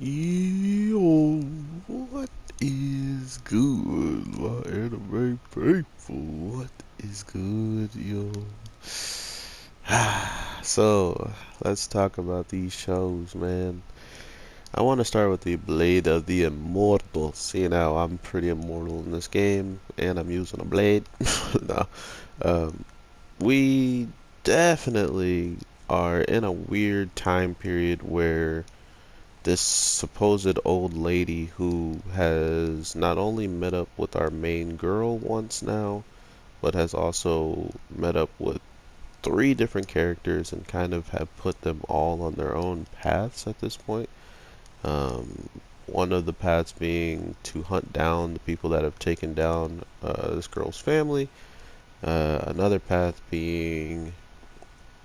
Yo, what is good, my anime faithful? What is good, yo? So, let's talk about these shows, man. I want to start with the Blade of the Immortal. See, now I'm pretty immortal in this game, and I'm using a blade. No, um, we definitely are in a weird time period where this supposed old lady who has not only met up with our main girl once now, but has also met up with three different characters and kind of have put them all on their own paths at this point. Um, one of the paths being to hunt down the people that have taken down this girl's family. Another path being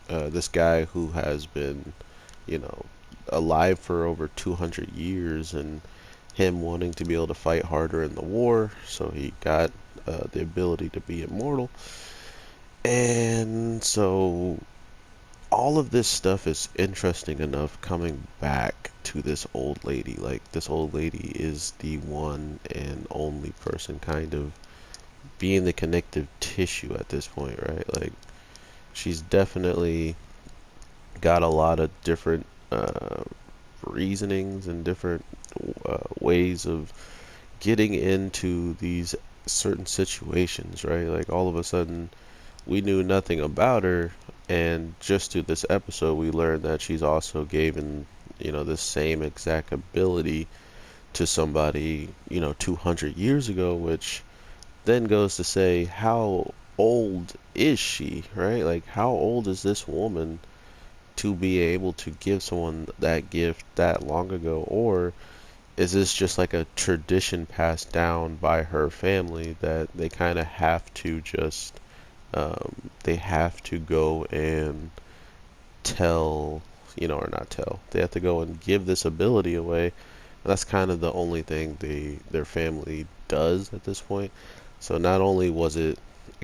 this guy who has been, you know, alive for over 200 years and him wanting to be able to fight harder in the war, so he got the ability to be immortal. And so all of this stuff is interesting enough coming back to this old lady. Like, this old lady is the one and only person kind of being the connective tissue at this point, right? Like, she's definitely got a lot of different reasonings and different ways of getting into these certain situations, right? Like all of a sudden, we knew nothing about her, and just through this episode, we learned that she's also given, this same exact ability to somebody, 200 years ago, which then goes to say, how old is she, right? Like, how old is this woman to be able to give someone that gift that long ago? Or is this just like a tradition passed down by her family that they kind of have to just they have to go and tell, or not tell, they have to go and give this ability away, and that's kind of the only thing their family does at this point. So not only was it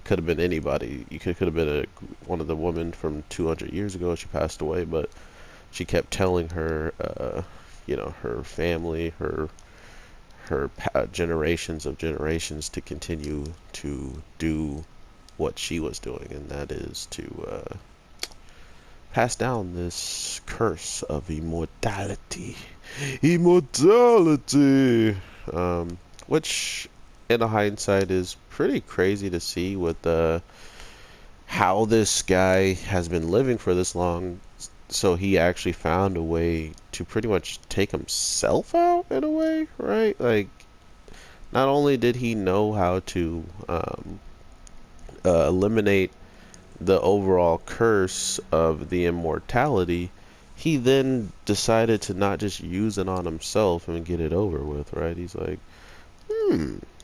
could have been anybody, could have been one of the women from 200 years ago, she passed away, but she kept telling her her family, her generations of generations to continue to do what she was doing, and that is to pass down this curse of immortality. Immortality! Which, in hindsight, is pretty crazy to see with how this guy has been living for this long. So he actually found a way to pretty much take himself out in a way, right? Like, not only did he know how to eliminate the overall curse of the immortality, he then decided to not just use it on himself and get it over with, right? He's like,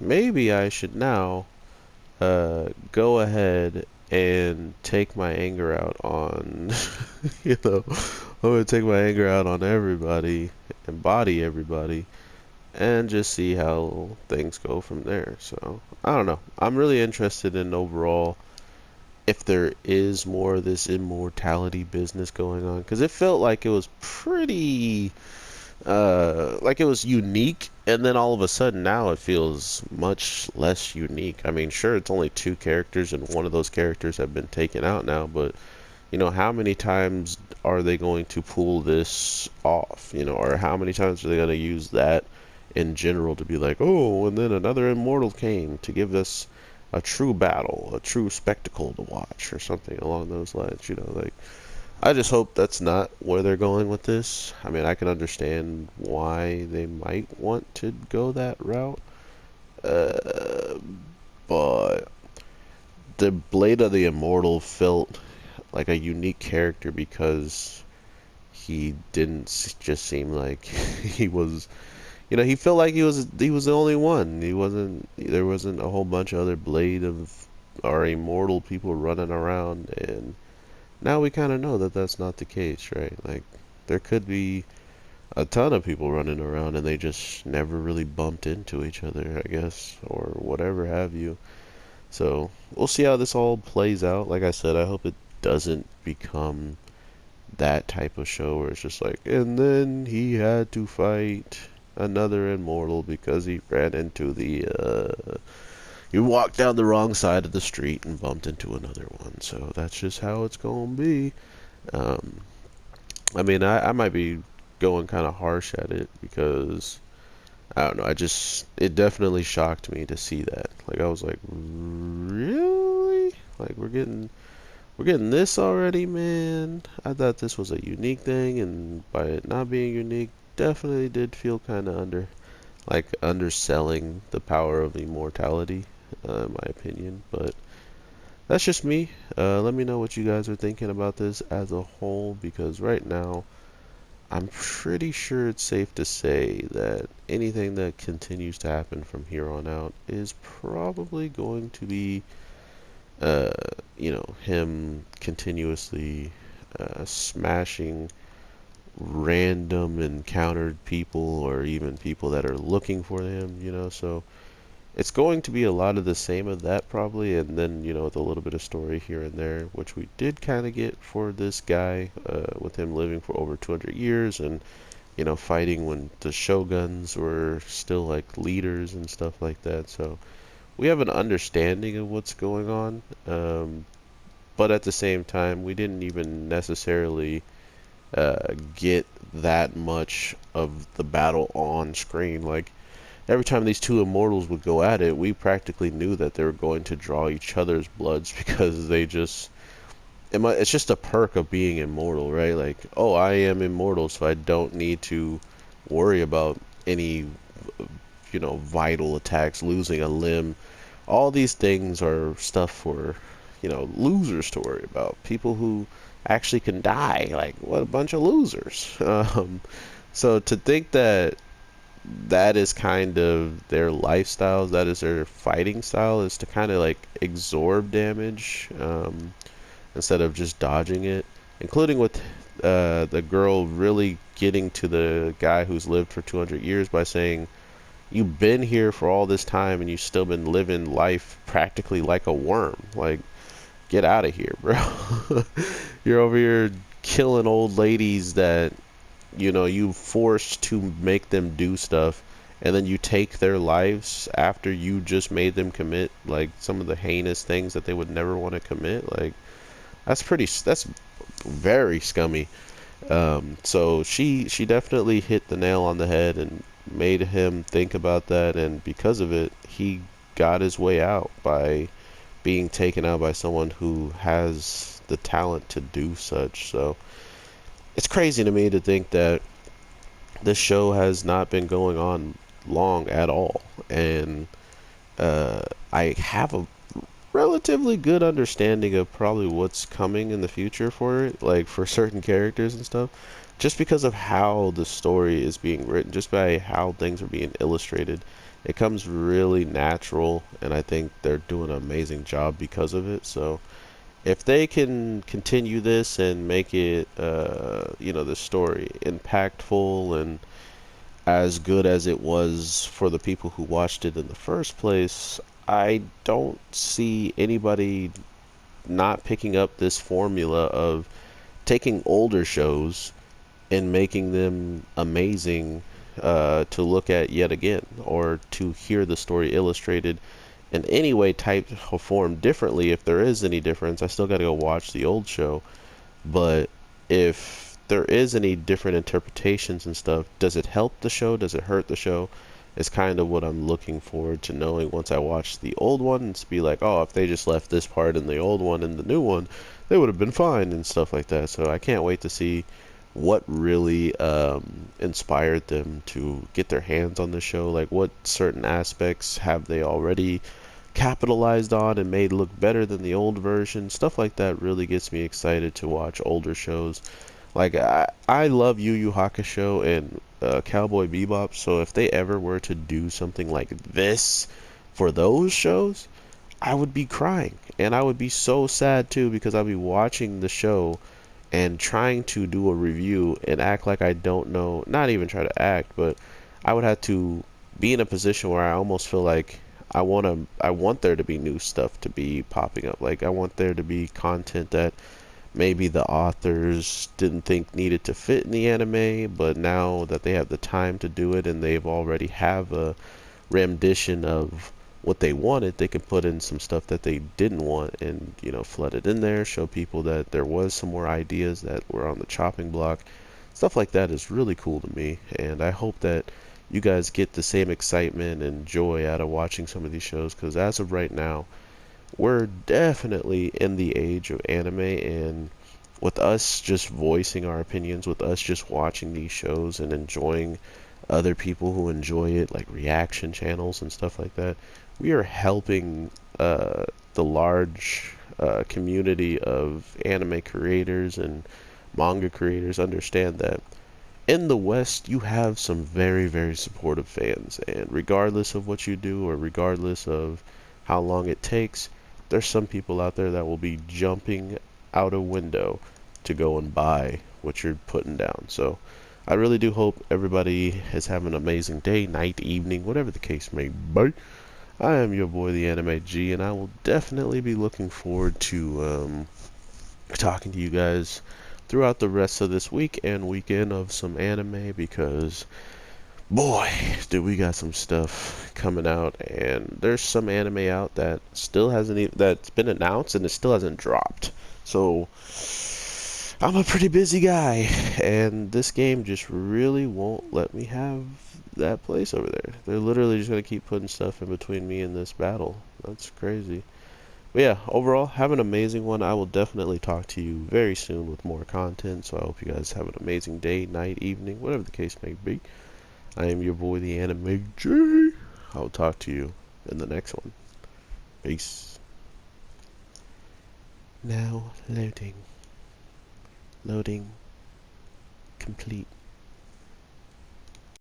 maybe I should now go ahead and take my anger out on, I'm gonna take my anger out on everybody, embody everybody, and just see how things go from there. So, I don't know. I'm really interested in overall if there is more of this immortality business going on, because it felt like it was pretty like it was unique, and then all of a sudden now it feels much less unique. I mean, sure, it's only two characters and one of those characters have been taken out now, but how many times are they going to pull this off, or how many times are they going to use that in general to be like, oh, and then another immortal came to give us a true battle, a true spectacle to watch, or something along those lines. Like, I just hope that's not where they're going with this. I mean, I can understand why they might want to go that route, uh, but the Blade of the Immortal felt like a unique character because he didn't just seem like he was. He felt like he was the only one. There wasn't a whole bunch of other Blade of or immortal people running around, and now we kind of know that that's not the case, right? Like, there could be a ton of people running around and they just never really bumped into each other, I guess, or whatever have you. So we'll see how this all plays out. Like I said, I hope it doesn't become that type of show where it's just like, and then he had to fight another immortal because he ran into he walked down the wrong side of the street and bumped into another one. So that's just how it's gonna be. Um, I mean, I might be going kind of harsh at it because I don't know. It definitely shocked me to see that. Like, I was like, really? Like, we're getting this already, man. I thought this was a unique thing, and by it not being unique, definitely did feel kind of underselling the power of immortality, in my opinion. But that's just me. Let me know what you guys are thinking about this as a whole, because right now, I'm pretty sure it's safe to say that anything that continues to happen from here on out is probably going to be, uh, him continuously smashing random encountered people or even people that are looking for him. So it's going to be a lot of the same of that probably, and then, with a little bit of story here and there, which we did kind of get for this guy, with him living for over 200 years and, fighting when the shoguns were still like leaders and stuff like that. So we have an understanding of what's going on, but at the same time, we didn't even necessarily get that much of the battle on screen. Like, every time these two immortals would go at it, we practically knew that they were going to draw each other's bloods because it's just a perk of being immortal, right? Like, oh, I am immortal, so I don't need to worry about any, vital attacks, losing a limb. All these things are stuff for, losers to worry about. People who actually can die. Like, what a bunch of losers. So to think that that is kind of their lifestyles, that is their fighting style, is to kind of like absorb damage, instead of just dodging it, including with the girl really getting to the guy who's lived for 200 years by saying, you've been here for all this time and you've still been living life practically like a worm. Like, get out of here, bro. You're over here killing old ladies that, you forced to make them do stuff, and then you take their lives after you just made them commit like some of the heinous things that they would never want to commit. Like, that's very scummy. So she definitely hit the nail on the head and made him think about that, and because of it, he got his way out by being taken out by someone who has the talent to do such. So it's crazy to me to think that this show has not been going on long at all, and uh, I have a relatively good understanding of probably what's coming in the future for it, like for certain characters and stuff, just because of how the story is being written, just by how things are being illustrated. It comes really natural, and I think they're doing an amazing job because of it. So if they can continue this and make it, the story impactful and as good as it was for the people who watched it in the first place, I don't see anybody not picking up this formula of taking older shows and making them amazing, to look at yet again, or to hear the story illustrated in any way, type, or form differently. If there is any difference, I still got to go watch the old show. But if there is any different interpretations and stuff, does it help the show? Does it hurt the show? Is kind of what I'm looking forward to knowing once I watch the old one, and to be like, oh, if they just left this part in the old one and the new one, they would have been fine and stuff like that. So I can't wait to see what really inspired them to get their hands on the show. Like, what certain aspects have they already capitalized on and made look better than the old version? Stuff like that really gets me excited to watch older shows. Like, I love Yu Yu Hakusho and Cowboy Bebop, so if they ever were to do something like this for those shows, I would be crying. And I would be so sad too, because I'd be watching the show and trying to do a review and act like I don't know, not even try to act, but I would have to be in a position where I almost feel like I want there to be new stuff to be popping up. Like, I want there to be content that maybe the authors didn't think needed to fit in the anime, but now that they have the time to do it and they've already have a rendition of what they wanted, they can put in some stuff that they didn't want and, you know, flood it in there, show people that there was some more ideas that were on the chopping block. Stuff like that is really cool to me, and I hope that you guys get the same excitement and joy out of watching some of these shows, because as of right now, we're definitely in the age of anime, and with us just voicing our opinions, with us just watching these shows and enjoying other people who enjoy it, like reaction channels and stuff like that, we are helping the large community of anime creators and manga creators understand that in the West, you have some very, very supportive fans, and regardless of what you do or regardless of how long it takes, there's some people out there that will be jumping out a window to go and buy what you're putting down. So I really do hope everybody is having an amazing day, night, evening, whatever the case may be. I am your boy, the Anime G, and I will definitely be looking forward to talking to you guys throughout the rest of this week and weekend of some anime, because boy, do we got some stuff coming out, and there's some anime out that still hasn't even, that's been announced and it still hasn't dropped. So I'm a pretty busy guy, and this game just really won't let me have that place over there. They're literally just gonna keep putting stuff in between me and this battle. That's crazy. But yeah, overall, have an amazing one. I will definitely talk to you very soon with more content, so I hope you guys have an amazing day, night, evening, whatever the case may be. I am your boy, the Anime G. I'll talk to you in the next one. Peace. Now loading. Loading complete.